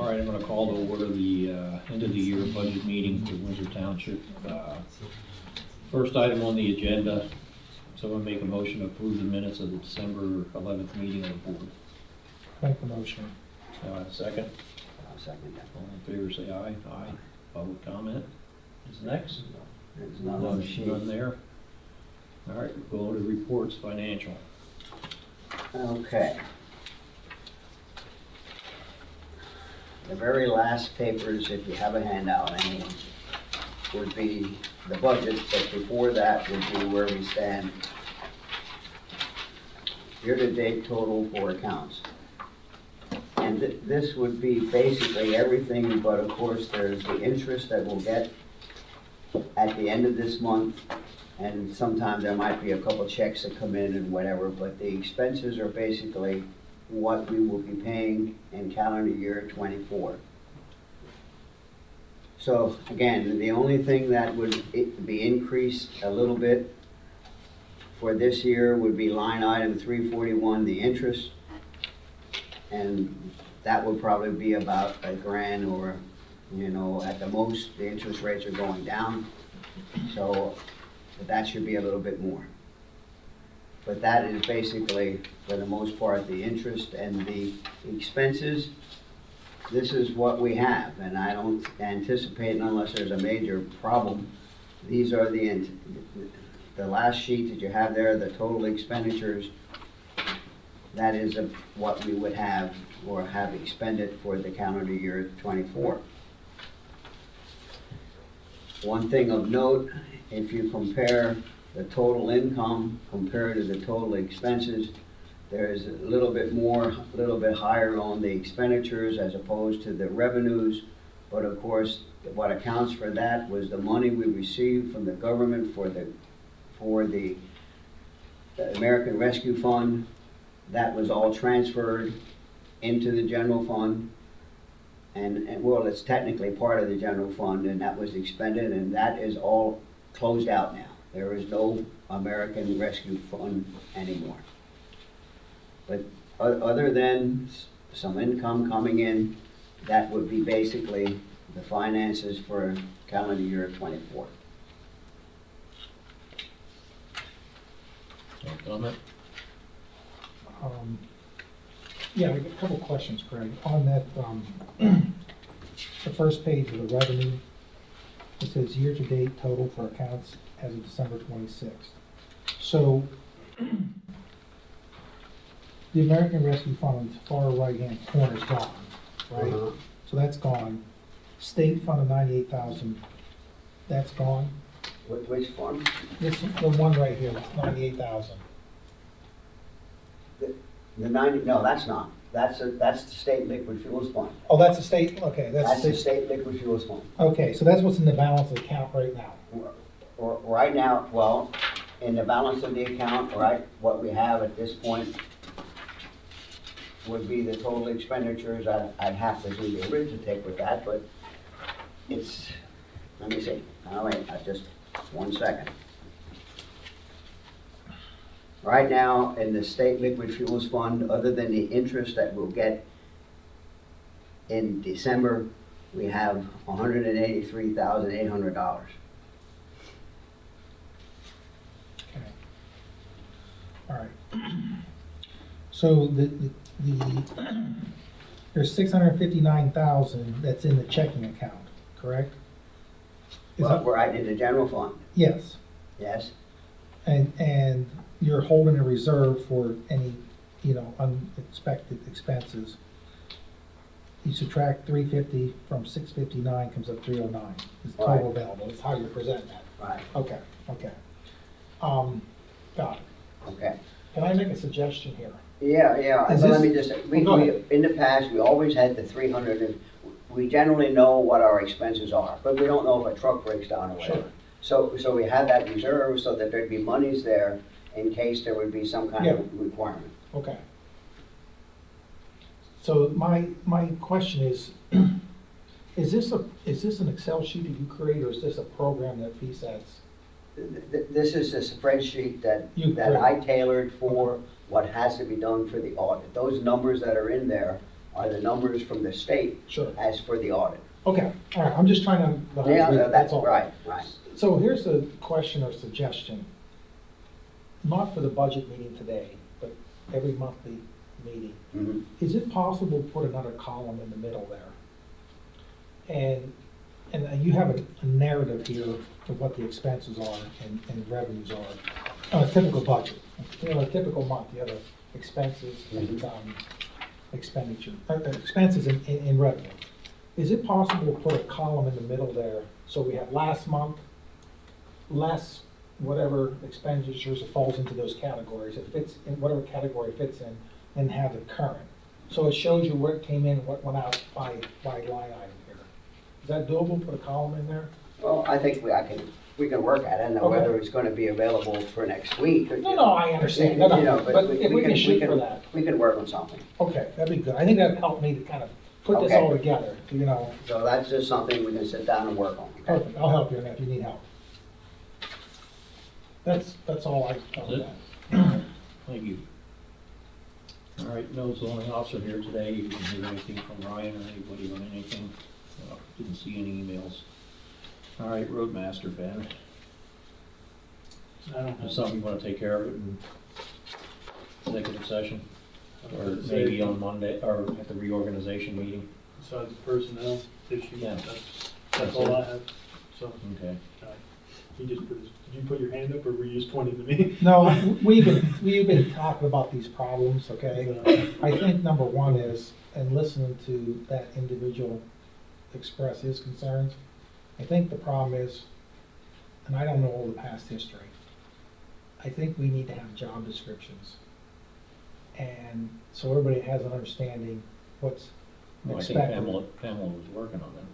All right, I'm going to call to order the end of the year budget meeting for Windsor Township. First item on the agenda, someone make a motion to approve the minutes of the December 11th meeting of the board. Make the motion. Second. I'll second that. All in favor say aye. Aye. Public comment is next. There's none on the sheet. None there. All right, we'll go to reports, financial. Okay. The very last papers, if you have a handout, any, would be the budget, but before that would be where we stand. Year-to-date total for accounts. And this would be basically everything, but of course there's the interest that we'll get at the end of this month. And sometimes there might be a couple checks that come in and whatever, but the expenses are basically what we will be paying in calendar year 24. So again, the only thing that would be increased a little bit for this year would be line item 341, the interest. And that would probably be about $1,000, or, you know, at the most, the interest rates are going down. So that should be a little bit more. But that is basically, for the most part, the interest and the expenses. This is what we have, and I don't anticipate, unless there's a major problem, these are the last sheet that you have there, the total expenditures. That is what we would have or have expended for the calendar year 24. One thing of note, if you compare the total income compared to the total expenses, there's a little bit more, a little bit higher on the expenditures as opposed to the revenues. But of course, what accounts for that was the money we received from the government for the American Rescue Fund. That was all transferred into the general fund. And well, it's technically part of the general fund, and that was expended, and that is all closed out now. There is no American Rescue Fund anymore. But other than some income coming in, that would be basically the finances for calendar year 24. No comment? Yeah, we got a couple of questions, Craig. On that, the first page of the revenue, it says year-to-date total for accounts as of December 26th. So the American Rescue Fund on the far right-hand corner is gone, right? So that's gone. State fund of $98,000, that's gone. Which fund? This, the one right here, that's $98,000. The 90, no, that's not. That's the state liquid fuels fund. Oh, that's the state, okay, That's the state liquid fuels fund. Okay, so that's what's in the balance of the account right now. Right now, well, in the balance of the account, right, what we have at this point would be the total expenditures. I'd have to do the arithmetic with that, but it's, let me see. All right, just 1 second. Right now, in the state liquid fuels fund, other than the interest that we'll get in December, we have $183,800. Okay. All right. So there's $659,000 that's in the checking account, correct? Is Well, that we're right in the general fund, yes? yes? And you're holding a reserve for any, you know, unexpected expenses. You subtract 350 from 659, comes up 309. Is total Right. available. That's how you present that. Right, Okay. Got it. okay. Can I make a suggestion here? Yeah, Is but let this- me just, we, Go ahead. in the past, we always had the 300, and we generally know what our expenses are, but we don't know if a truck breaks down or whatever. Sure. So we have that reserve so that there'd be monies there in case there would be some kind of requirement. Okay. So my question is, is this an Excel sheet that you create, or is this a program that VSATs? This is a spreadsheet that You I tailored for what has to be done for the audit. Those numbers that are in there are the numbers from the state Sure. as for the audit. Okay, all right, I'm just trying to. Yeah, that's all. right. So here's a question or suggestion. Not for the budget meeting today, but every monthly meeting. Mhm. Is it possible to put another column in the middle there? And you have a narrative here of what the expenses are and revenues are. On a typical budget, a typical month, you have expenses and expenditure, expenses and revenue. Is it possible to put a column in the middle there, so we have last month, less whatever expenditures that falls into those categories, it fits in whatever category it fits in, and have the current? So it shows you where it came in, what went out by line item here. Is that doable, put a column in there? Well, I think we can work at it, and Okay. whether it's gonna be available for next week. No, I understand, no, but if we can shoot for that. We can work on something. Okay, that'd be good. I think that'd help me to kind of put this Okay. all together, you know. So that's just something we can sit down and work on. Okay? Perfect, I'll help you on that if you need help. That's all I thought That's about. it? Thank you. All right, no zoning officer here today. You didn't hear anything from Ryan or anybody on anything? Didn't see any emails. All right, roadmaster, Ben. I don't Is know. something you want to take care of it in executive session? Or I'd say maybe on Monday, or at the reorganization meeting? Besides the personnel issue, Yeah. that's all I have. So, Okay. he just put his, did you put your hand up or were you just pointing to me? No, we've been talking about these problems, okay? I think number one is, and listening to that individual express his concerns, I think the problem is, and I don't know all the past history, I think we need to have job descriptions. And so everybody has an understanding what's Well, I think expected. Pamela was working on them.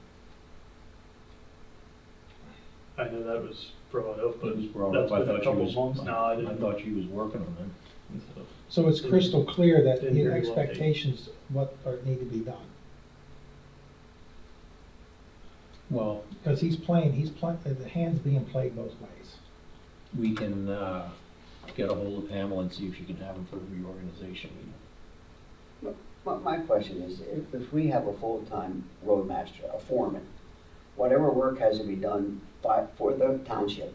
I know that was brought up, but It was brought that's up. I been a thought she couple was, months now. I I didn't. thought she was working on them. So, So it's crystal clear that Didn't the hear you update. expectations, what are, need to be done. Well, Because the hand's being played both ways. we can get a hold of Pamela and see if she can have them for the reorganization meeting. My question is, if we have a full-time roadmaster, a foreman, whatever work has to be done for the township,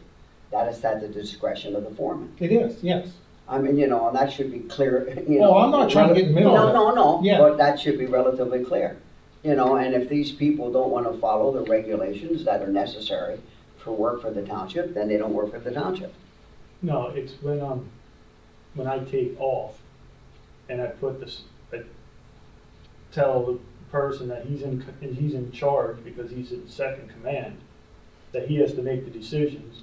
that is at the discretion of the foreman. It is, yes. I mean, and that should be clear, know. Oh, I'm not trying to get in the middle of it. No, Yeah. but that should be relatively clear. And if these people don't want to follow the regulations that are necessary for work for the township, then they don't work for the township. no, it's when I take off and I put this, I tell the person that he's in charge because he's in second command, that he has to make the decisions.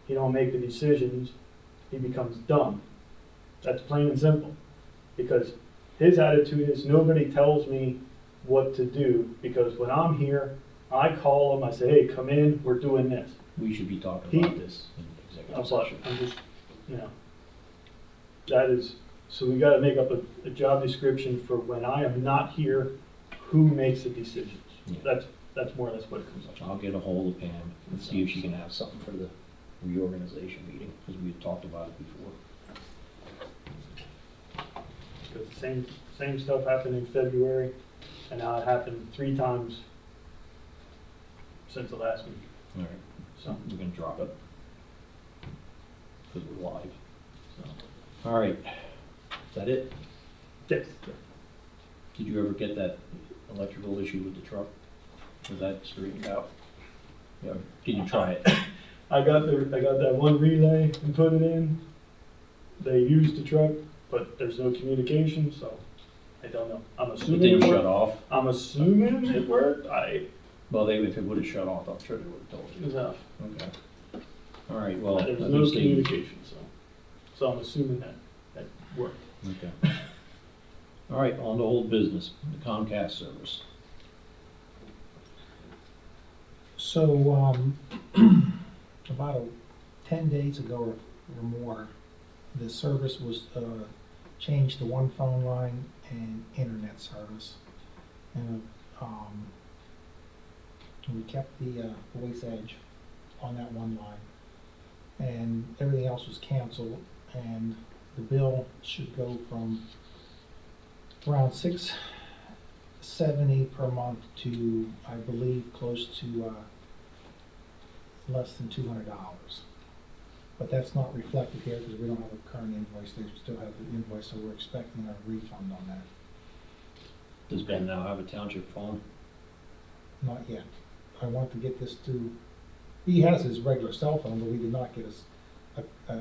He don't make the decisions, he becomes dumb. That's plain and simple. Because his attitude is nobody tells me what to do, because when I'm here, I call him, I say, hey, come in, we're doing this. We should be talking He- about this in executive session. I'm just, that is, so we gotta make up a job description for when I am not here, who makes the decisions. Yeah. That's more or less what it comes up to. I'll get a hold of Pam and see if she can have something for the reorganization meeting, because we had talked about it before. Because the same stuff happened in February, and now it happened 3 times since the last meeting, All right, so. we're gonna drop it, because we're live. All right, is that it? Yes. Did you ever get that electrical issue with the truck? Was that straightened out? Yeah, can you try it? I got that one relay and put it in. They used the truck, but there's no communication, so I don't know. I'm It assuming didn't it shut worked. off? I'm assuming it worked. Well, if it would've shut off, I'm sure they would've told you. Okay. All right, well, There's at no least they- communication, so I'm assuming that worked. Okay. All right, on to old business, the Comcast service. So, about 10 days ago or more, the service was changed to one phone line and internet service. And we kept the voice edge on that one line. And everything else was canceled, and the bill should go from around $670 per month to, I believe, close to less than $200. But that's not reflected here because we don't have a current invoice. They still have the invoice, so we're expecting a refund on that. Does Ben now have a township phone? Not yet. I want to get this to, he has his regular cell phone, but we did not get a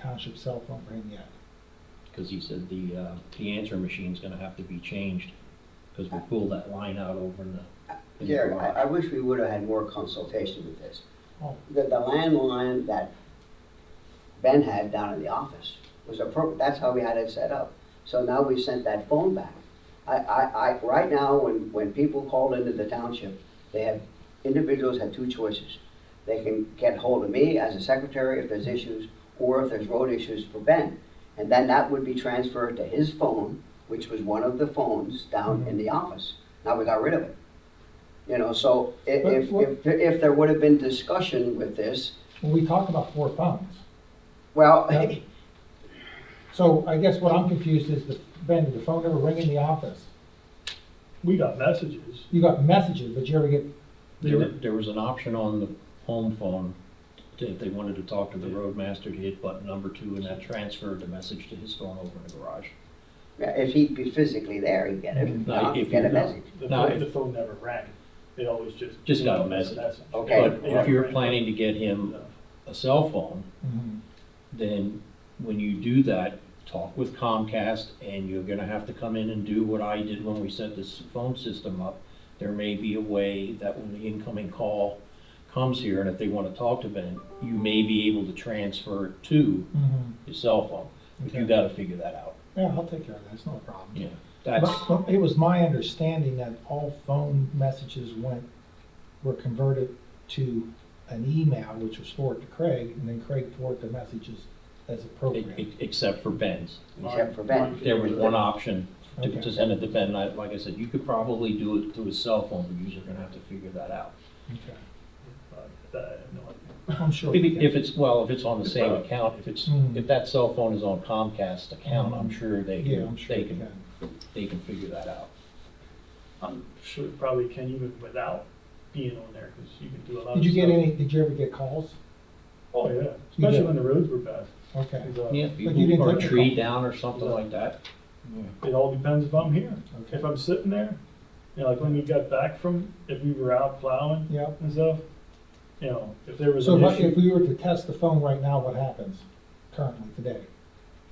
township cell phone for him yet. Because he said the answering machine's gonna have to be changed, because we pulled that line out over in the Jerry, garage. I wish we would have had more consultation with this. Oh, The landline that Ben had down in the office was appropriate, that's how we had it set up. So now we sent that phone back. Right now, when people call into the township, individuals have two choices. They can get hold of me as a secretary if there's issues, or if there's road issues for Ben. And then that would be transferred to his phone, which was one of the phones down in the office. Now we got rid of it. You know, so if there would have been discussion with this, well, we talked about 4 phones. well, Yep. So I guess what I'm confused is, Ben, did the phone ever ring in the office? We got messages. You got messages, but you ever get, There was an option on the home phone, if they wanted to talk to the roadmaster, to hit button number 2, and that transferred the message to his phone over in the garage. if he'd be physically there, he'd get it. No, Not if get you- a message. The phone never rang. It always just. Got a message. Okay. But if you're planning to get him No. a cell phone, Mhm. then when you do that, talk with Comcast, and you're gonna have to come in and do what I did when we set this phone system up. There may be a way that when the incoming call comes here, and if they wanna talk to Ben, you may be able to transfer it to his cell phone. But you Okay. gotta figure that out. Yeah, I'll take care of that, it's not a problem. Yeah, that's, But it was my understanding that all phone messages were converted to an email, which was forwarded to Craig, and then Craig forwarded the messages as appropriate. except for Ben's. Except for Ben. There was one option Okay. to send it to Ben. Like I said, you could probably do it through his cell phone, but you're gonna have to figure that out. Okay. I have no idea. I'm sure. you can. If it's on the same account, Mm. if that cell phone is on Comcast's account, I'm sure Yeah, I'm sure you can. they can figure that out. I'm sure it probably can even without being on there, because you can do a lot of Did you get stuff. did you ever get calls? Oh, yeah, especially did? when the roads were bad. Okay. 'Cause, Yeah, you didn't or a take the tree call. down or something like that. It all depends if I'm here. Okay. If I'm sitting there, like when we got back if we were out plowing Yeah. and stuff, if there was So an if issue. we were to test the phone right now, what happens currently today?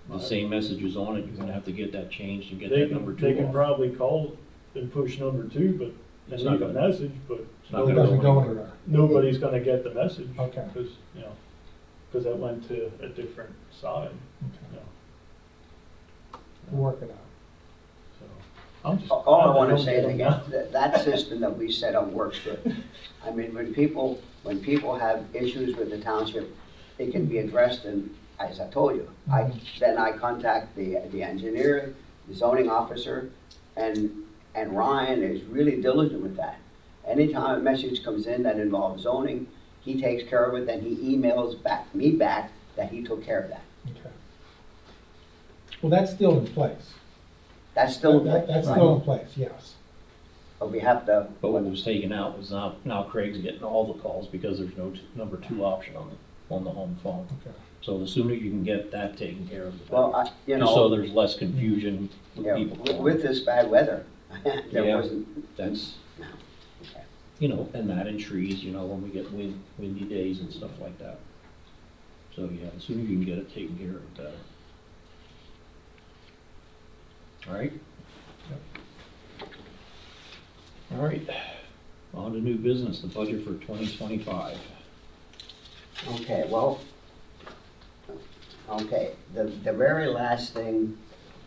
The same message is on it, you're gonna have to get that changed and get They that can, number 2 they can off. probably call and push number 2, but, It's and not leave a gonna- message, but not It gonna doesn't go anywhere. anywhere. nobody's gonna get the message. Okay. Because that went to a different side, Okay. We'll work it out. so. I'm just. All I want to don't say is get again, them that system that we set up works good. I mean, when people have issues with the township, it can be addressed, and as I told you, then I contact the engineer, the zoning officer, and Ryan is really diligent with that. Anytime a message comes in that involves zoning, he takes care of it, then he emails me back that he took care of that. Okay. Well, that's still in place. That's still in place. That's right? still in place, yes. But we have to. But what was taken out was now Craig's getting all the calls because there's no number 2 option on the home phone. Okay. So the sooner you can get that taken care of, the better. Well, Just so there's less confusion with Yeah, people. with this bad weather, there Yeah. wasn't. That's, Okay. and that in trees, when we get windy days and stuff like that. So, yeah, the sooner you can get it taken care of, the better. All right? All right, on to new business, the budget for 2025. Okay, well, the very last thing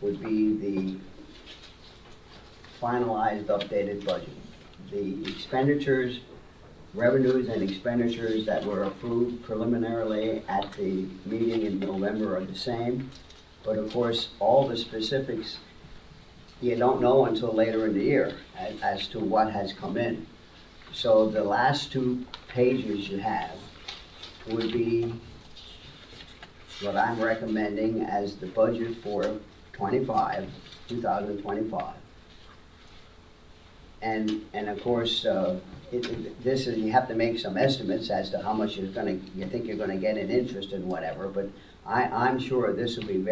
would be the finalized updated budget. The expenditures, revenues and expenditures that were approved preliminarily at the meeting in November are the same. But of course, all the specifics, you don't know until later in the year as to what has come in. So the last 2 pages you have would be what I'm recommending as the budget for '25 2025. And of course, this is, you have to make some estimates as to how much you think you're gonna get in interest and whatever, but I'm sure this will be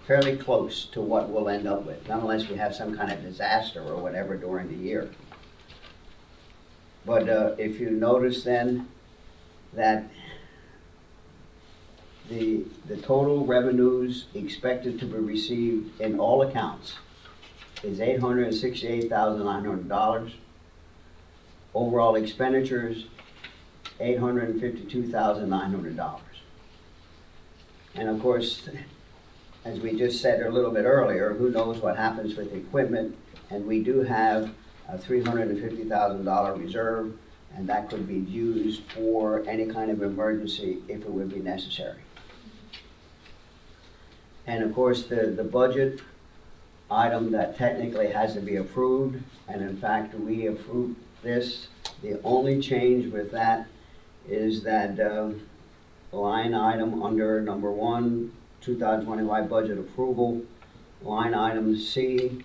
fairly close to what we'll end up with, not unless we have some kind of disaster or whatever during the year. But if you notice then that the total revenues expected to be received in all accounts is $868,900. Overall expenditures, $852,900. And of course, as we just said a little bit earlier, who knows what happens with equipment, and we do have a $350,000 reserve, and that could be used for any kind of emergency if it would be necessary. And of course, the budget item that technically has to be approved, and in fact, we approved this. The only change with that is that line item under number 1, 2025 budget approval, line item C,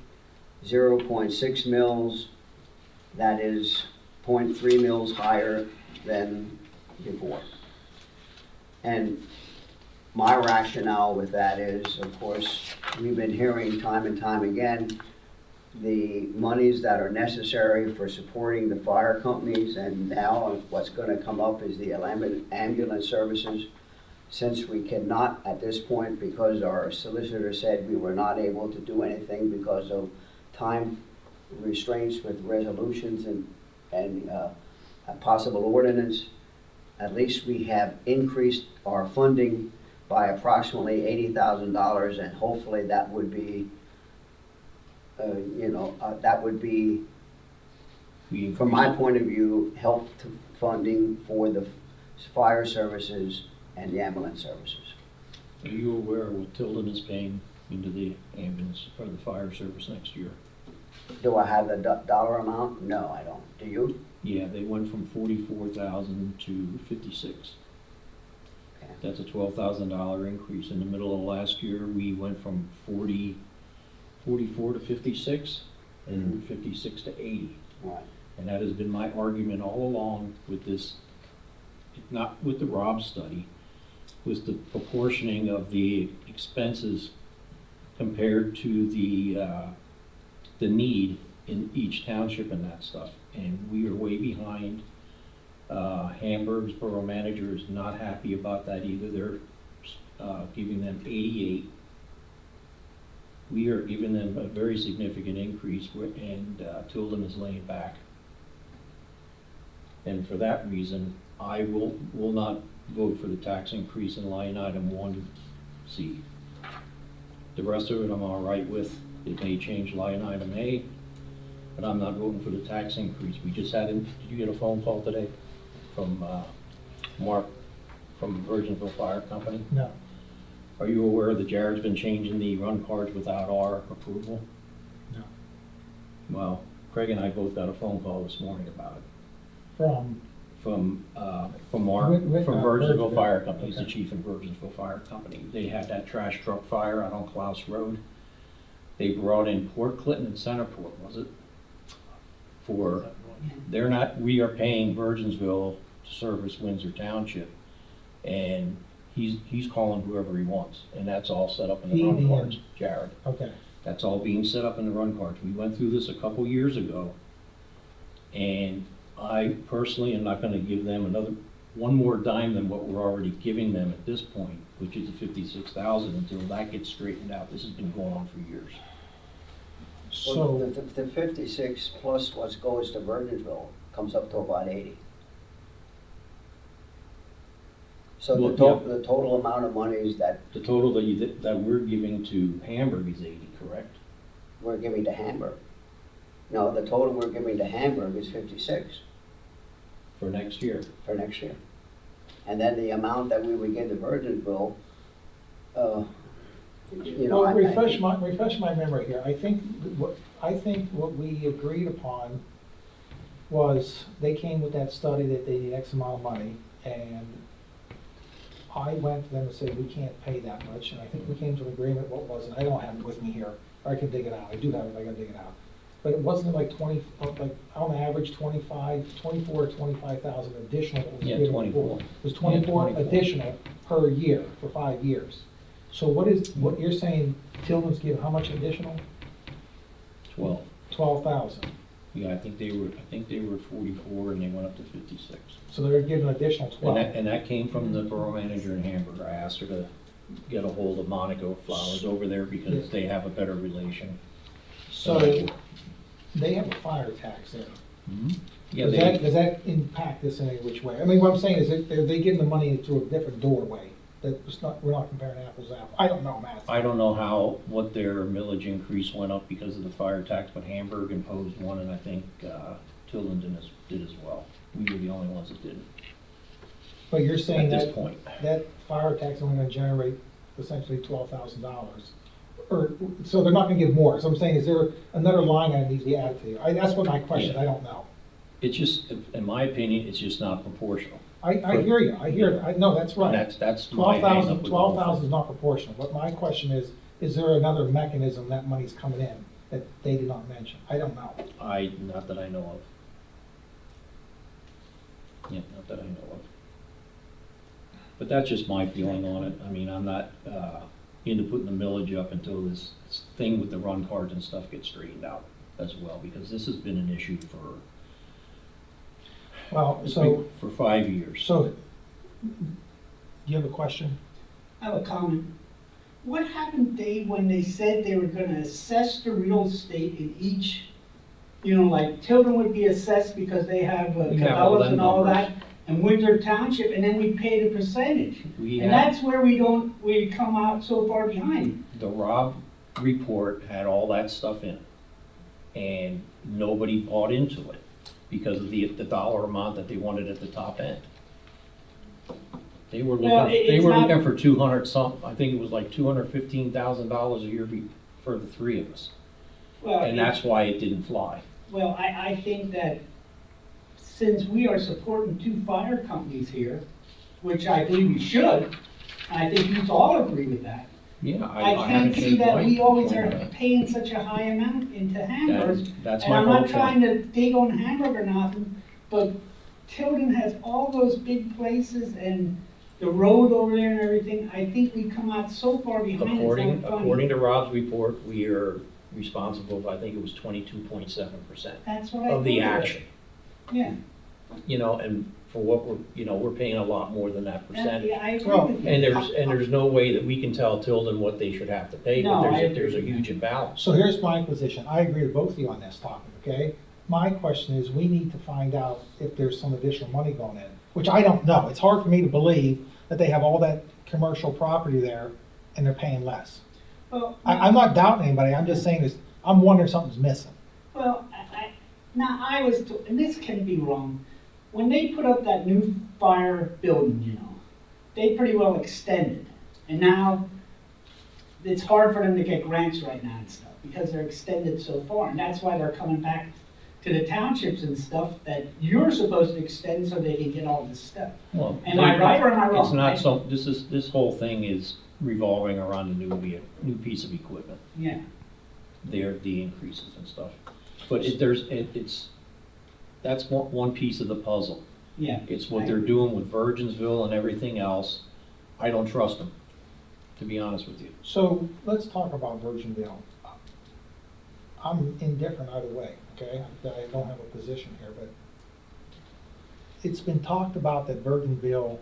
0.6 mils, that is 0.3 mils higher than before. And my rationale with that is, of course, we've been hearing time and time again the monies that are necessary for supporting the fire companies, and now what's going to come up is the ambulance services. Since we cannot at this point, because our solicitor said we were not able to do anything because of time restraints with resolutions and a possible ordinance, at least we have increased our funding by approximately $80,000, and hopefully that would be, from my point of view, help to funding for the fire services and the ambulance services. Are you aware of what Tilden is paying into the ambulance or the fire service next year? Do I have the dollar amount? No, I don't. Do you? Yeah, they went from 44,000 to 56. Okay. That's a $12,000 increase. In the middle of last year, we went from 44 to 56, and 56 to 80. Right. And that has been my argument all along with this, not with the Rob study, was the proportioning of the expenses compared to the need in each township and that stuff. And we are way behind. Hamburg's borough manager is not happy about that either. They're giving them 88. We are giving them a very significant increase, and Tilden is laying back. And for that reason, I will not vote for the tax increase in line item 1C. The rest of it I'm all right with. It may change line item A, but I'm not voting for the tax increase. We just had, did you get a phone call today from Mark from Virginsville Fire Company? No. Are you aware that Jared's been changing the run cards without our approval? No. Well, Craig and I both got a phone call this morning about it. From Mark, from Virginsville Virginsville. Fire Company. He's the Okay. chief in Virginsville Fire Company. They had that trash truck fire out on Klaus Road. They brought in Port Clinton and Centerport, was it? We are paying Virginsville to service Windsor Township, and he's calling whoever he wants, and that's all set up in the run cards, Jared. Okay. That's all being set up in the run cards. We went through this a couple years ago, and I personally am not gonna give them one more dime than what we're already giving them at this point, which is the 56,000, until that gets straightened out. This has been going on for years. Well, So, the 56 plus what goes to Virginsville comes up to about 80. So Well, the total amount of monies that The total that we're giving to Hamburg is 80, correct? we're giving to Hamburg. No, the total we're giving to Hamburg is 56 For next year. for next year. And then the amount that we would give to Virginsville, well, refresh my memory here. I think what we agreed upon was they came with that study that they need X amount of money, and I went to them and said, we can't pay that much, and I think we came to an agreement, what was it? I don't have it with me here. I can dig it out, I do have it, I gotta dig it out. But it wasn't like 20, like on average 24 or 25,000 additional that was Yeah, given 24. before. It was 24 Yeah, 24. additional per year for 5 years. So what you're saying, Tillman's giving how much additional? 12. 12,000. Yeah, I think they were at 44 and they went up to 56. So they're giving additional And 12. that came from the borough manager in Hamburg. I asked her to get a hold of Monica Flowers over there because they have a better relation. So they have a fire tax there. Yeah, Does that impact this in any which way? I mean, what I'm saying is that they give the money through a different doorway. We're not comparing apples to apples. I don't know, Matt. I don't know what their millage increase went up because of the fire tax, but Hamburg imposed one, and I think Tilden did as well. We were the only ones that didn't But you're saying at this that point. that fire tax is only gonna generate essentially $12,000. Or, so they're not gonna give more. So I'm saying, is there another line that needs to be added to? That's what my question is, Yeah. I don't know. It's just, in my opinion, it's just not proportional. I hear you, no, that's right. And that's my hang up 12,000, with the whole 12,000 thing. is not proportional, but my question is there another mechanism that money's coming in that they did not mention? I don't know. Not that I know of. Yeah, not that I know of. But that's just my feeling on it. I mean, I'm not into putting the millage up until this thing with the run cards and stuff gets straightened out as well, because this has been an issue Well, so, for 5 years. do you have a question? I have a comment. What happened, Dave, when they said they were gonna assess the real estate in each, like Tilden would be assessed because they have We have all Cabela's them and all numbers. that, and Windsor Township, and then we pay the percentage. We And had, that's where we come out so far behind. the Rob report had all that stuff in it, and nobody bought into it because of the dollar amount that they wanted at the top end. They were Well, looking for 200 something, I think it was like $215,000 a year for the three of us. Well, And that's why it didn't fly. Well, I think that since we are supporting two fire companies here, which I believe we should, and I think you all agree with that, Yeah, I haven't can't see changed that my we always point are on that. paying such a high amount into Hamburg. That's And my I'm whole not trying point. to dig on Hamburg or nothing, but Tilden has all those big places and the road over there and everything. I think we come out so far behind, it's not According funny. to Rob's report, we are responsible, I think it was 22.7% That's what I of the thought. action. Yeah. And for what we're paying a lot more than that percentage. Yeah, I agree Well, with you. And there's no way that we can tell Tilden what they should have to pay, but No, I there's a agree. huge imbalance. So here's my position. I agree with both of you on this topic, okay? My question is, we need to find out if there's some additional money going in, which I don't know. It's hard for me to believe that they have all that commercial property there and they're paying less. Well, I'm not doubting anybody, I'm just saying this, I'm wondering something's missing. Well, and this can be wrong, when they put up that new fire building, they pretty well extended. And now, it's hard for them to get grants right now and stuff, because they're extended so far. And that's why they're coming back to the townships and stuff that you're supposed to extend so they can get all this stuff. Well, Am I right or am I wrong? It's not so, this whole thing is revolving around a new piece of equipment. Yeah, The increases and stuff. But that's one piece of the puzzle. yeah. It's what they're doing with Virginsville and everything else. I don't trust them, to be honest with you. So let's talk about Virginville. I'm indifferent either way, okay? I don't have a position here, but it's been talked about that Virginville,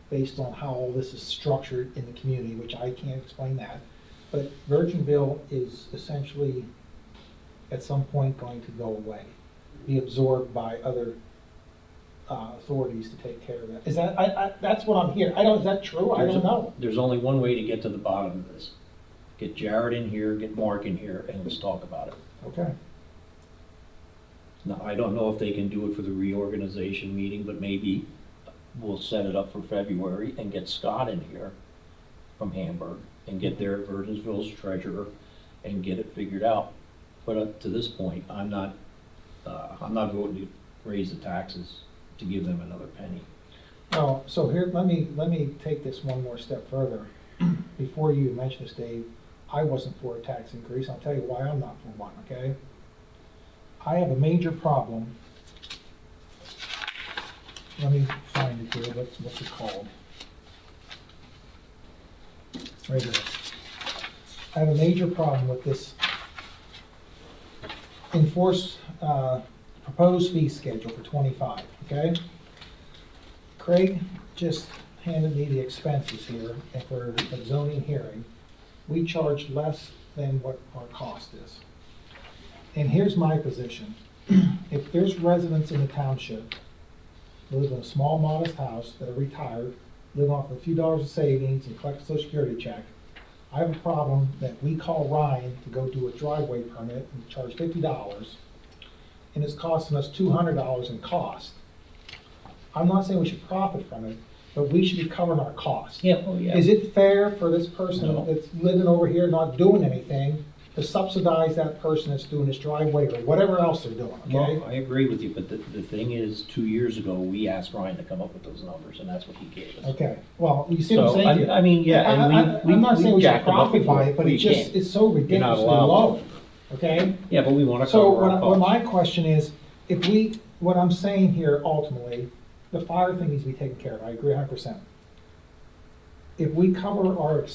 based on how all this is structured in the community, which I can't explain that, but Virginville is essentially at some point going to go away, be absorbed by other authorities to take care of that. Is that, that's what I'm hearing. Is that true? I don't know. There's only one way to get to the bottom of this. Get Jared in here, get Mark in here, and let's talk about it. Okay. Now, I don't know if they can do it for the reorganization meeting, but maybe we'll set it up for February and get Scott in here from Hamburg and get their Virginsville's treasurer and get it figured out. But up to this point, I'm not voting to raise the taxes to give them another penny. Well, so here, let me take this one more step further. Before you mention this, Dave, I wasn't for a tax increase. I'll tell you why I'm not for one, okay? I have a major problem. Let me find it here. What's it called? Right here. I have a major problem with this proposed fee schedule for 25, okay? Craig just handed me the expenses here, and for a zoning hearing, we charge less than what our cost is. And here's my position. If there's residents in the township who live in a small modest house that are retired, live off a few dollars of savings and collect a social security check, I have a problem that we call Ryan to go do a driveway permit and charge $50, and it's costing us $200 in cost. I'm not saying we should profit from it, but we should be covering our costs. Yeah, oh, yeah. Is it fair for this person No. that's living over here not doing anything to subsidize that person that's doing this driveway or whatever else they're doing, okay? Well, I agree with you, but the thing is, 2 years ago, we asked Ryan to come up with those numbers, and that's what he gave us. Okay, well, you see what I'm So, saying? I mean, yeah, and I'm not saying we should jacked them up profit by before. it, but We it's just, can't. it's so ridiculously allowed low, okay? Yeah, but we want to So cover our what my costs. question is, what I'm saying here ultimately, the fire thing needs to be taken care of, I agree 100%. If we cover or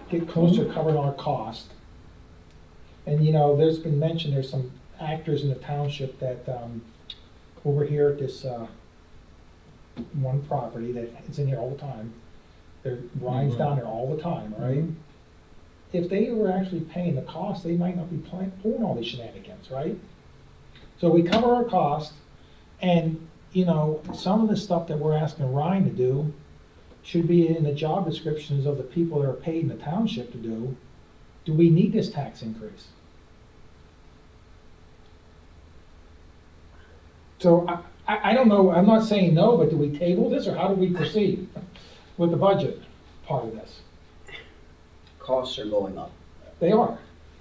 get closer to covering our cost, and you know, there's been mentioned, there's some actors in the township that, over here at this, one property that is in here all the time, Ryan's down there all the time, right? Mhm. If they were actually paying the cost, they might not be pulling all these shenanigans, right? So we cover our cost, and, you know, some of the stuff that we're asking Ryan to do should be in the job descriptions of the people that are paid in the township to do. Do we need this tax increase? So I don't know, I'm not saying no, but do we table this, or how do we proceed with the budget part of this? Costs are going up. They are.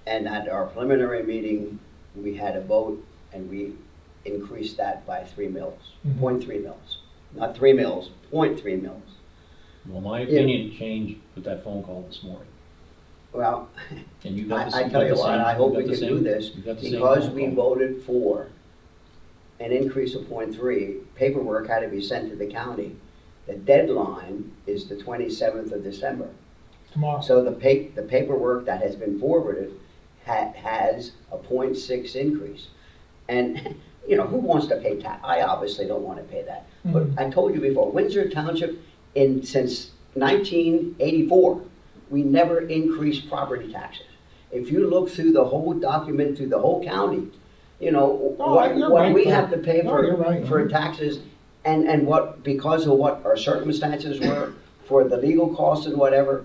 And at our preliminary meeting, we had a vote and we increased that by 3 mils, Mhm. 0.3 mils. Not 3 mils, 0.3 mils. Well, my opinion changed with that phone call this morning. Well, And you got the I same. tell you what, I hope got we the can same- do this, you got the same because phone we call. voted for an increase of 0.3, paperwork had to be sent to the county. The deadline is the 27th of December. Tomorrow. So the paperwork that has been forwarded has a 0.6 increase. And, you know, who wants to pay tax? I obviously don't want to pay that. But Mhm. I told you before, Windsor Township, since 1984, we never increased property taxes. If you look through the whole document, through the whole county, you know, Oh, you're what right, we Craig. have to pay No, you're right. for taxes, and what, because of what our circumstances were, for the legal costs and whatever,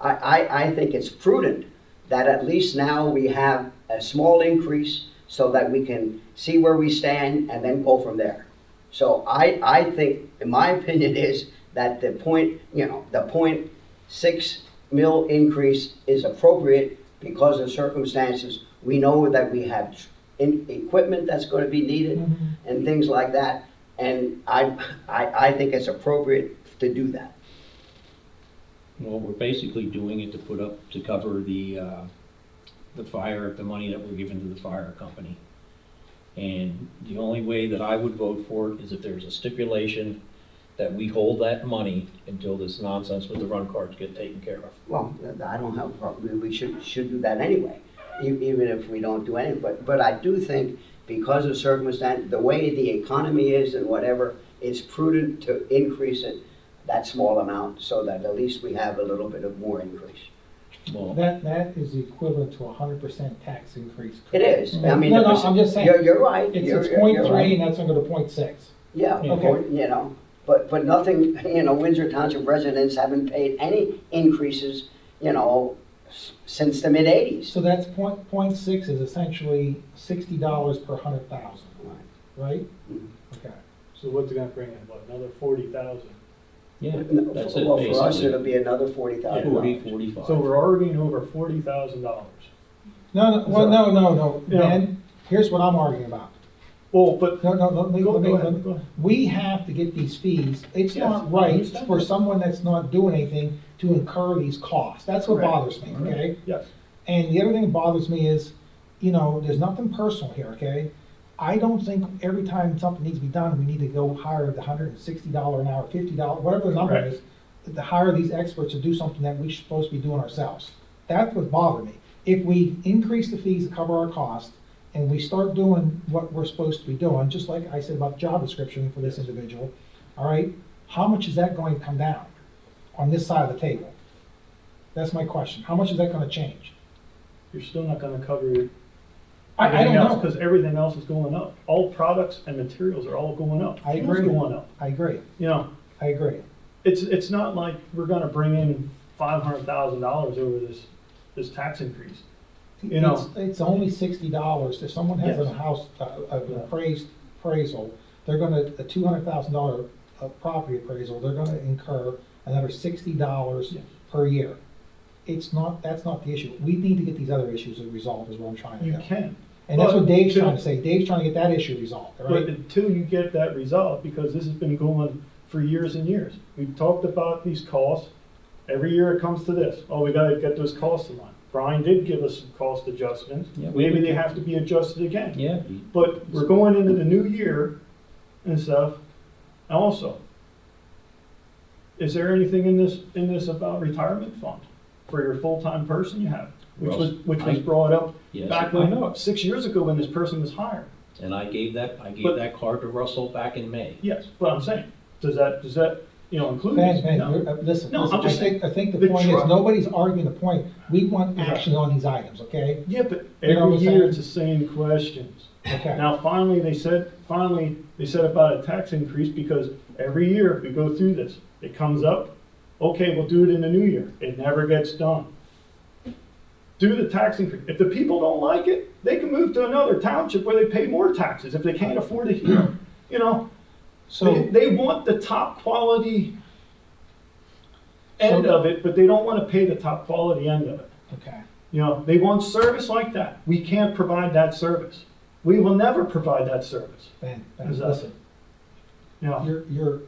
I think it's prudent that at least now we have a small increase so that we can see where we stand and then go from there. So I think, in my opinion, is that the 0.6 mil increase is appropriate because of circumstances. We know that we have equipment that's going to be needed Mhm. and things like that, and I think it's appropriate to do that. Well, we're basically doing it to cover the money that we're giving to the fire company. And the only way that I would vote for it is if there's a stipulation that we hold that money until this nonsense with the run cards get taken care of. Well, I don't have a problem, we should do that anyway, even if we don't do anything, but I do think because of circumstance, the way the economy is and whatever, it's prudent to increase it that small amount so that at least we have a little bit of more increase. Well, That is equivalent to 100% tax increase. It is, I mean. No, the I'm just saying. You're right. It's You're 0.3 right. and that's gonna go to 0.6. Yeah, Yeah. Okay. you know, but nothing, you know, Windsor Township residents haven't paid any increases, you know, since the mid-80s. So that's 0.6 is essentially $60 per 100,000, right? Mhm. Okay. So what's it gonna bring in, what, another 40,000? yeah, No, that's it Well, for us, basically. it'll be another $40,000. 45. So we're arguing over $40,000. No, well, no, Yeah. Ben, here's what I'm arguing about. Well, but, No, let me, Go- let me, go ahead, let me- go ahead. we have to get these fees. It's Yes, not I right understand for that. someone that's not doing anything to incur these costs. That's what Correct. bothers me, okay? yes, And the other thing that bothers me is, you know, there's nothing personal here, okay? I don't think every time something needs to be done, we need to go hire the $160 an hour, $50, whatever the number Correct. is, to hire these experts to do something that we're supposed to be doing ourselves. That's what bothered me. If we increase the fees to cover our costs, and we start doing what we're supposed to be doing, just like I said about the job description for this individual, all right, how much is that going to come down on this side of the table? That's my question. How much is that gonna change? you're still not gonna cover your I don't know. Because everything else is going up. All products and materials are all going up. I Fuel's agree. going up. I agree. You know, I agree. it's not like we're gonna bring in $500,000 over this tax increase. You know. It's only $60. If someone has a Yes. house, an appraisal, they're gonna, a $200,000 property appraisal, they're gonna incur another $60 Yes. per year. That's not the issue. We need to get these other issues resolved, is what I'm trying to You do. can. And that's what But Dave's to- trying to say. Dave's trying to get that issue resolved, all But right? until you get that resolved, because this has been going for years and years. We've talked about these costs. Every year it comes to this. Oh, we gotta get those costs in line. Brian did give us some cost adjustments. Yeah, we- Maybe they have to be adjusted again. Yeah, But we're going into the new year and stuff. Also, is there anything in this about retirement fund for your full-time person you have? Which was I- brought up yes, back I know. when, 6 years ago when this person was hired. And I gave But- that card to Russell back in May. Yes, but I'm saying, does that, include Ben, these? Ben, No. listen, No, listen, I'm just saying, I think the the point is, truck- nobody's arguing the point. We want Right. action on these items, okay? Yeah, but You know every what I'm year saying? it's the same questions. Okay. Now, finally, they said about a tax increase because every year we go through this. It comes up, okay, we'll do it in the new year. It never gets done. Do the tax increase. If the people don't like it, they can move to another township where they pay more taxes if they can't afford it here. You know, So, they want the top quality end So- of it, but they don't want to pay the top quality end of it. okay, You know, they want service like that. We can't provide that service. We will never provide that service. Ben, Exactly. listen, You know, you're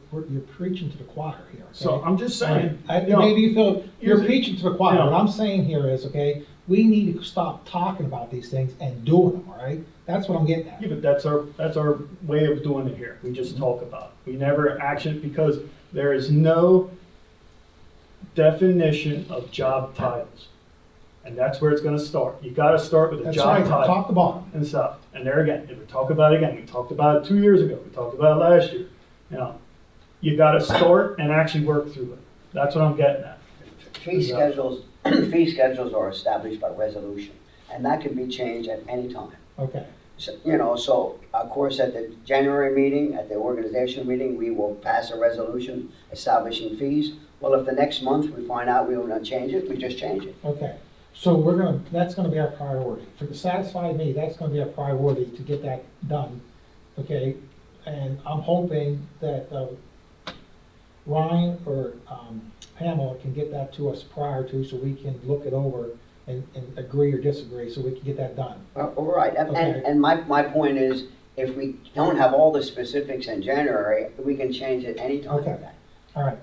preaching to the choir here, okay? so I'm just saying, I- you know, Maybe you feel, you're here's- preaching to the choir. you know. What I'm saying here is, okay, we need to stop talking about these things and doing them, all right? That's what I'm getting at. yeah, but that's our way of doing it here. We just talk about it. We never action because there is no definition of job titles. And that's where it's gonna start. You gotta start with a That's job right, title. top to bottom. And stuff. And there again, if we talk about it again, we talked about it 2 years ago, we talked about it last year. You know, you gotta start and actually work through it. That's what I'm getting at. Fee schedules are established by resolution, and that can be changed at any time. Okay, So of course, at the January meeting, at the organizational meeting, we will pass a resolution establishing fees. Well, if the next month we find out we want to change it, we just change it. okay. So that's gonna be our priority. To satisfy me, that's gonna be our priority to get that done, okay? And I'm hoping that Ryan or Pamela can get that to us prior to, so we can look it over and agree or disagree, so we can get that done. All right, Okay. and my point is, if we don't have all the specifics in January, we can change it anytime. Okay. All right.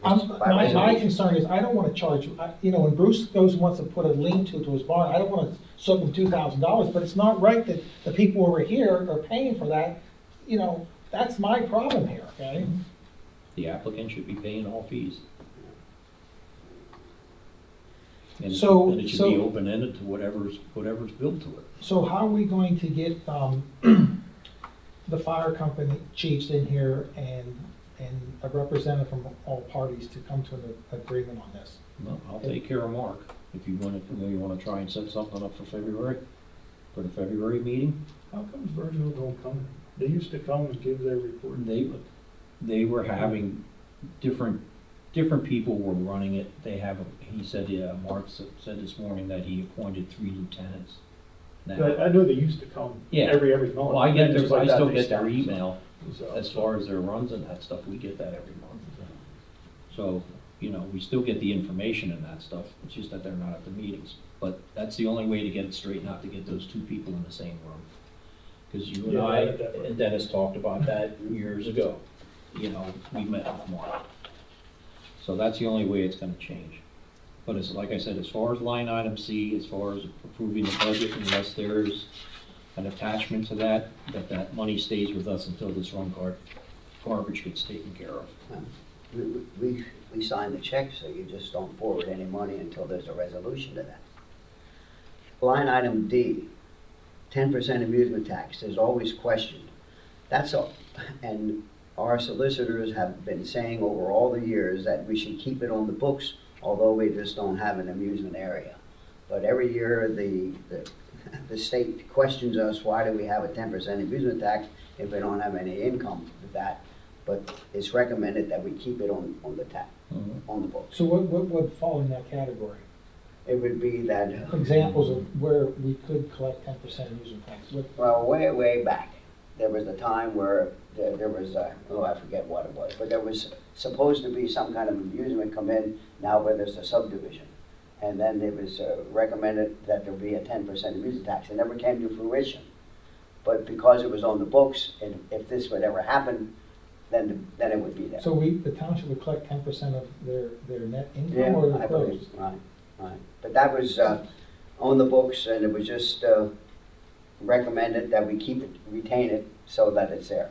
Just by My resolution. concern is, I don't wanna charge, when Bruce goes and wants to put a lean-to his barn, I don't wanna soak him $2,000, but it's not right that the people over here are paying for that. That's my problem here, okay? The applicant should be paying all fees. And So- and it should so- be open-ended to whatever's billed to it. So how are we going to get, the fire company chiefs in here and a representative from all parties to come to an agreement on this? Well, I'll take care of Mark, if you wanna try and set something up for the February meeting. How come Virgil don't come? They used to come and give their report. They were having different people were running it. He said, Mark said this morning that he appointed 3 lieutenants. But Now, I know they used to come Yeah. every month. well, I And just like that, still they get their stopped. email So- as far as their runs and that stuff. We get that every month. So, we still get the information and that stuff. It's just that they're not at the meetings. But that's the only way to get it straightened out, to get those 2 people in the same room. Because you and Yeah, I definitely. and Dennis talked about that years ago. You know, we met with Mark. So that's the only way it's gonna change. But it's, like I said, as far as line item C, as far as approving the budget, unless there's an attachment to that, that money stays with us until this garbage gets taken care of. We sign the check, so you just don't forward any money until there's a resolution to that. Line item D, 10% amusement tax, is always questioned. That's all, and our solicitors have been saying over all the years that we should keep it on the books, although we just don't have an amusement area. But every year, the state questions us, why do we have a 10% amusement tax if we don't have any income with that? But it's recommended that we keep it on the books. So what would fall in that category? It would be that, Examples of where we could collect 10% amusement tax? well, way back, there was a time where there was, I forget what it was, but there was supposed to be some kind of amusement come in now where there's a subdivision. And then it was recommended that there be a 10% amusement tax. It never came to fruition. But because it was on the books, and if this would ever happen, then it would be there. So the township would collect 10% of their net Yeah, income or I their believe, gross? right. But that was on the books, and it was just recommended that we keep it, retain it, so that it's there.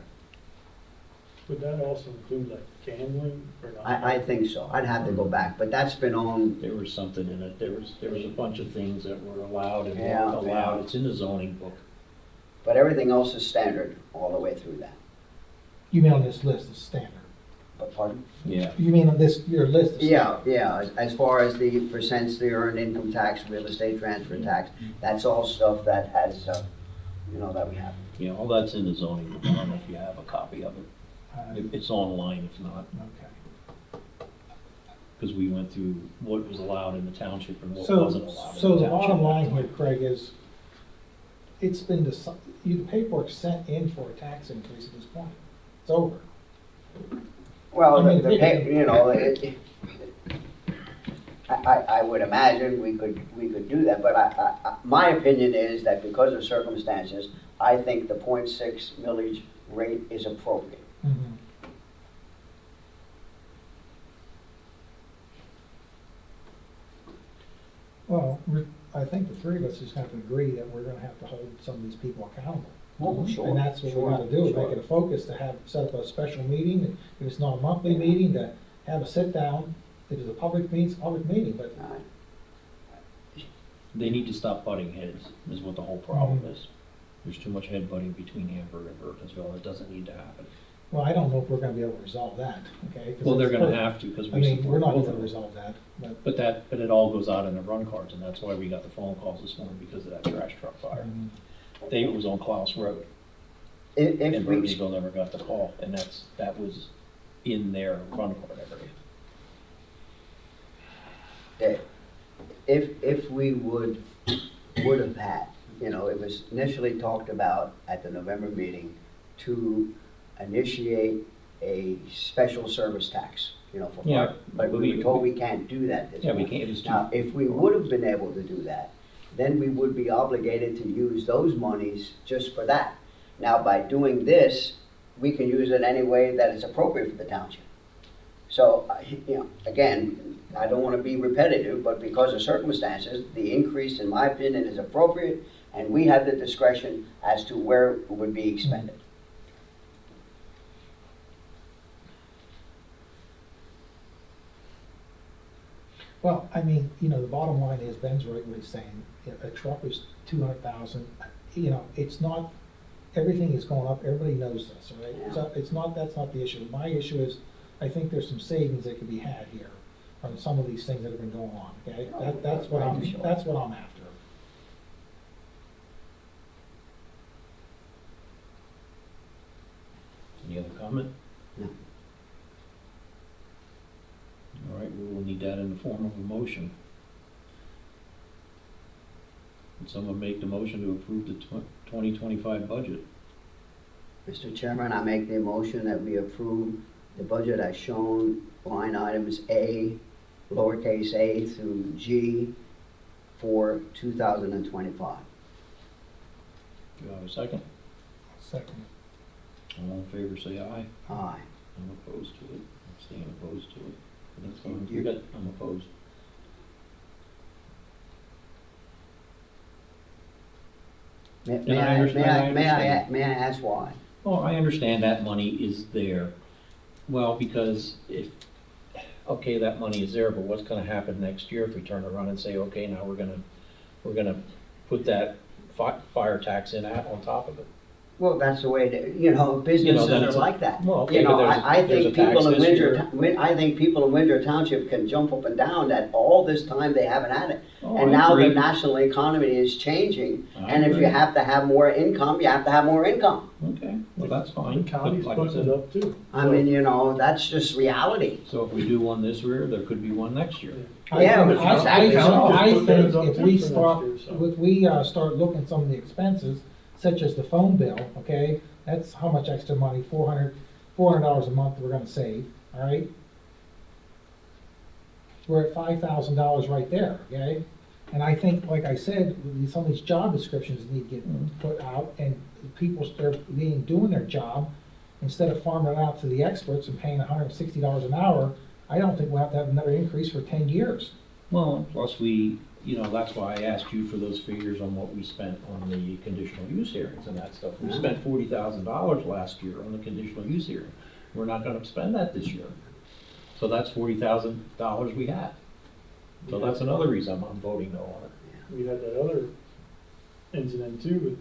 Would that also include like gambling or not? I think so. I'd have to go back, but that's been on, There was something in it, there was a bunch of things that were allowed and Yeah, weren't allowed. yeah. It's in the zoning book. but everything else is standard all the way through that. You mean on this list is standard? But pardon? Yeah. You mean on your list is standard? Yeah, as far as the percents, the earned income tax, real estate transfer tax, that's all stuff that has, that we have. Yeah, all that's in the zoning book, I don't know if you have a copy of it. It's online if not, Okay. because we went through what was allowed in the township and what So, wasn't allowed in the so the township. bottom line here, Craig, is it's been, the paperwork sent in for a tax increase at this point. It's over. Well, I mean, I would imagine we could do that, but my opinion is that because of circumstances, I think the 0.6 millage rate is appropriate. Mhm. Well, I think the three of us just have to agree that we're gonna have to hold some of these people accountable. Oh, sure, And that's what we sure, gotta do, sure. make it a focus to set up a special meeting, if it's not a monthly meeting, to have a sit down. If it's a public meeting, it's a public meeting, but They need to stop butting heads, is what the whole problem is. There's too much head butting between Hamburg and Burtonsville, it doesn't need to happen. well, I don't know if we're gonna be able to resolve that, okay? 'Cause Well, they're it's- gonna have to, because I we mean, we're support not both gonna of them. resolve that, but. But it all goes out in the run cards, and that's why we got the phone calls this morning, because of that trash truck fire. It was on Klaus Road, If and we, Burtonsville never got the call, and that was in their run card area. if we would have had, it was initially talked about at the November meeting to initiate a special service tax, for Yeah, fire. But we were told we can't do that this Yeah, we month. can't, it was too. Now, if we would have been able to do that, then we would be obligated to use those monies just for that. Now, by doing this, we can use it any way that is appropriate for the township. So, again, I don't want to be repetitive, but because of circumstances, the increase, in my opinion, is appropriate, and we have the discretion as to where it would be expended. Well, I mean, the bottom line is, Ben's right what he's saying, a truck is 200,000, it's not, everything is going up, everybody knows this, all right? Yeah. So that's not the issue. My issue is, I think there's some savings that can be had here from some of these things that have been going on, okay? That's what Sure. I'm after. Any other comment? No. All right, we will need that in the form of a motion. Would someone make the motion to approve the 2025 budget? Mr. Chairman, I make the motion that we approve the budget as shown, line items A, lowercase a through G for 2025. Do you have a second? Second. All in favor, say aye. Aye. I'm opposed to it. I'm staying opposed to it. But that's fine. You got, I'm opposed. May I I, understand- may I I, may I, understand. may I ask why? Well, I understand that money is there. Well, because if, okay, that money is there, but what's gonna happen next year if we turn around and say, okay, now we're gonna put that fire tax in on top of it? Well, that's the way, businesses then are it's a- like that. well, okay, but I there's think a tax people in this Windsor, year. I think people in Windsor Township can jump up and down that all this time they haven't had it. Oh, And I now the agree. national economy is changing, I and if agree. you have to have more income, you have to have more income. Okay, well, that's fine. The county's But like I putting it said, up too. I So- mean, that's just reality. so if we do one this year, there could be one next year. Yeah, I think- but exactly. I Put theirs think up if too we for start, next year, so. if we start looking at some of the expenses, such as the phone bill, okay? That's how much extra money, $400 a month we're gonna save, all right? We're at $5,000 right there, okay? And I think, like I said, some of these job descriptions need to get put out, and people start doing their job, instead of farming it out to the experts and paying $160 an hour. I don't think we'll have to have another increase for 10 years. Well, plus we, that's why I asked you for those figures on what we spent on the conditional use hearings and that stuff. We spent $40,000 last year on the conditional use hearing. We're not gonna spend that this year. So that's $40,000 we have. So that's another reason I'm voting no on it. We had that other incident too,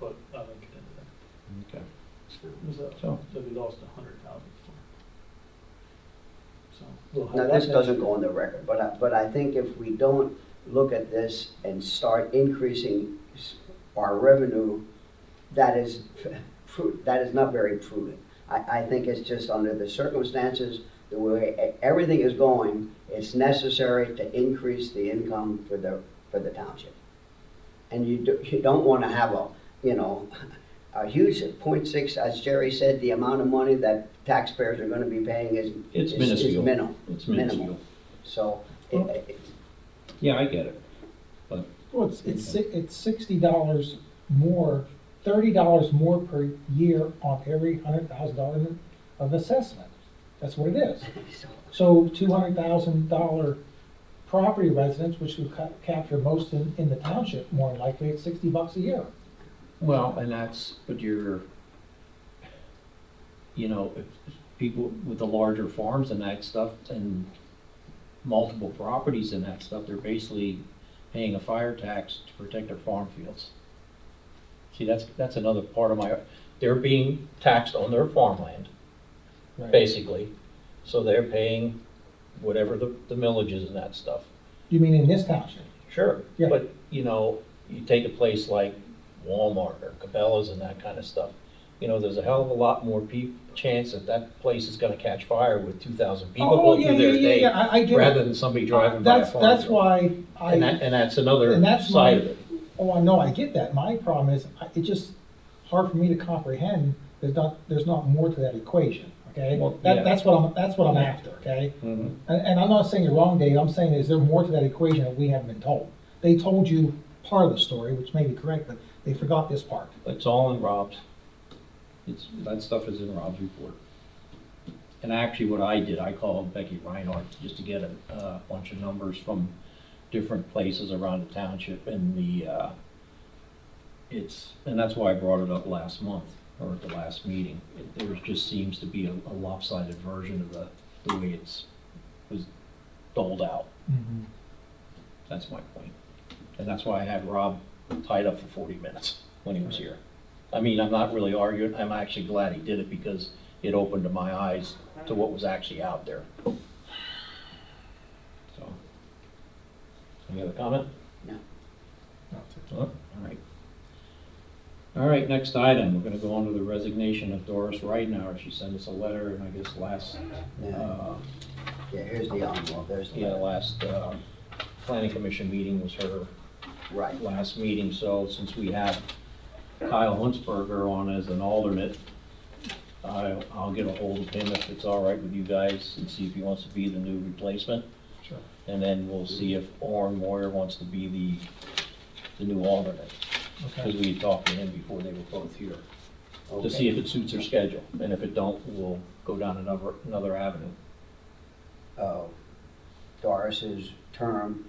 but I don't get into that. Okay. It was So- that we lost 100,000 for. So, we'll have Now, that this next doesn't year. go on the record, but I think if we don't look at this and start increasing our revenue, that is not very prudent. I think it's just under the circumstances, the way everything is going, it's necessary to increase the income for the township. And you don't want to have a huge 0.6, as Jerry said, the amount of money that taxpayers are going to be paying is minuscule. minimal. It's Minimal. minuscule. So, Yeah, I get it. Well, it's $60 more, $30 more per year on every $100,000 of assessment. That's what it is. So $200,000 property residents, which would capture most in the township, more than likely, it's $60 a year. Well, and but if people with the larger farms and that stuff and multiple properties and that stuff, they're basically paying a fire tax to protect their farm fields. See, that's another part of they're being taxed on their farmland, Right. basically. So they're paying whatever the millage is and that stuff. You mean in this township? Sure. Yeah. But, you take a place like Walmart or Cabela's and that kind of stuff. There's a hell of a lot more chance that place is gonna catch fire with 2,000 people Oh, going through their day, I get it. rather than somebody driving by a farm. That's field. why And that's another and that's side of it. Oh, I know, I get that. My problem is, it's just hard for me to comprehend, there's not more to that equation, okay? Well, yeah. That's what I'm after, okay? Mhm. And I'm not saying you're wrong, Dave, I'm saying, is there more to that equation that we haven't been told? They told you part of the story, which may be correct, but they forgot this part. It's all in Rob's. That stuff is in Rob's report. And actually what I did, I called Becky Reinhardt just to get a bunch of numbers from different places around the township and and that's why I brought it up last month or at the last meeting. There just seems to be a lopsided version of the way was doled out. That's my point. And that's why I had Rob tied up for 40 minutes when he was here. I mean, I'm not really arguing, I'm actually glad he did it because it opened my eyes to what was actually out there. So, any other comment? No. Oh, all right. All right, next item, we're gonna go on to the resignation of Doris Ridenhour. She sent us a letter, and I guess Yeah, here's the envelope, there's the last planning commission meeting was her right. last meeting, so since we have Kyle Huntsberger on as an alternate, I'll get a hold of him if it's all right with you guys and see if he wants to be the new replacement. Sure. And then we'll see if Orrin Moyer wants to be the new alternate, because Okay. we had talked to him before they were both here. to see if it suits their schedule, and if it don't, we'll go down another avenue. Doris's term,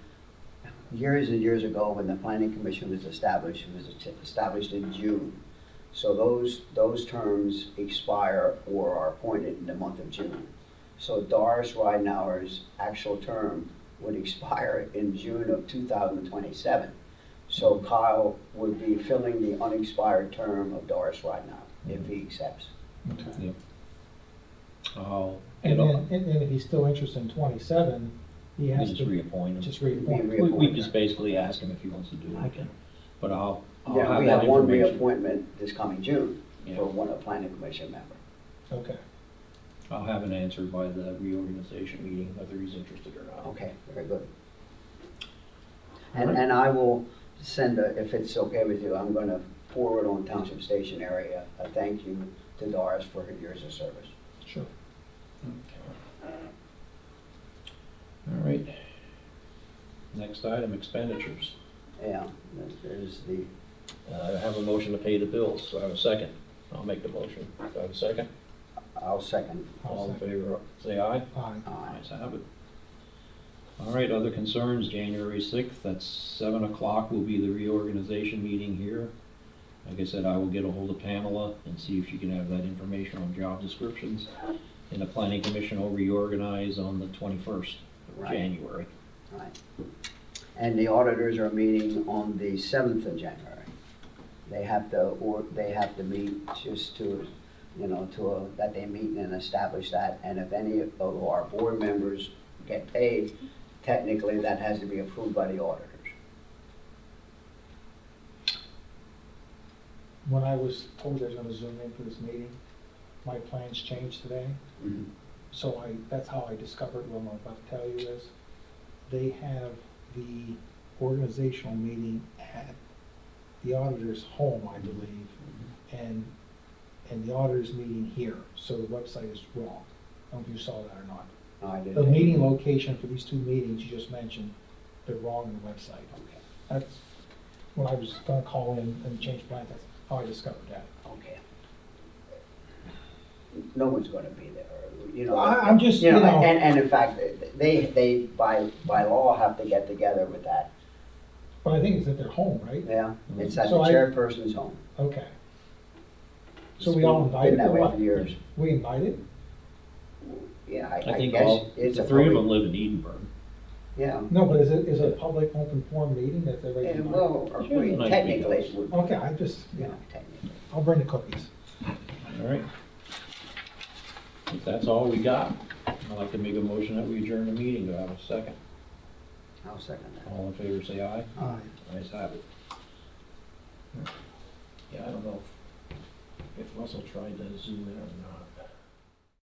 years and years ago, when the planning commission was established, it was established in June. So those terms expire or are appointed in the month of June. So Doris Ridenour's actual term would expire in June of 2027. So Kyle would be filling the unexpired term of Doris Ridenour if he accepts. Okay. Yep. I'll And get up, then, and if he's still interested in 27, he we has just to reappoint him. just reappoint. We just basically ask him if he wants to do it again, but I'll Yeah, have we that have one information. reappointment this coming June Yeah. for one planning commission member. Okay. I'll have an answer by the reorganization meeting, whether he's interested or not. Okay, very good. All right. And I will send if it's okay with you, I'm gonna forward on Township Station area a thank you to Doris for her years of service. Sure. All right. Next item, expenditures. Yeah, there's the, I have a motion to pay the bills, so I have a second. I'll make the motion. Do I have a second? I'll second. All in favor, say aye. Aye. Ayes have it. All right, other concerns, January 6th, that's 7 o'clock will be the reorganization meeting here. Like I said, I will get a hold of Pamela and see if she can have that information on job descriptions. And the planning commission will reorganize on the 21st of Right. January. Right. And the auditors are meeting on the 7th of January. They have to meet just to, that they meet and establish that. And if any of our board members get paid, technically that has to be approved by the auditors. When I was told I was gonna zoom in for this meeting, my plans changed today. Mhm. So that's how I discovered what I'm about to tell you is, they have the organizational meeting at the auditor's home, I believe, and the auditor's meeting here, so the website is wrong. I don't know if you saw that or not. No, I The didn't. meeting location for these two meetings you just mentioned, they're wrong on the website. Okay. That's, when I was gonna call in and change plans, that's how I discovered that. Okay. No one's gonna be there, I'm just, And in fact, they by law have to get together with that. but I think it's at their home, right? Yeah, it's at So the I- chairperson's home. Okay. So we all Been invited that or way what? for years. We invited? Yeah, I I think guess all, it's the a three of public- them live in Edinburgh. Yeah. No, but is it a public open forum meeting that they're Yeah, invited? well, Sure, nice technically meetings. it would, Okay, I just, technically. I'll bring the cookies. All right. If that's all we got, I'd like to make a motion that we adjourn the meeting. Do I have a second? I'll second that. All in favor, say aye. Aye. Ayes have it. Yeah, I don't know if Russell tried to zoom in or not.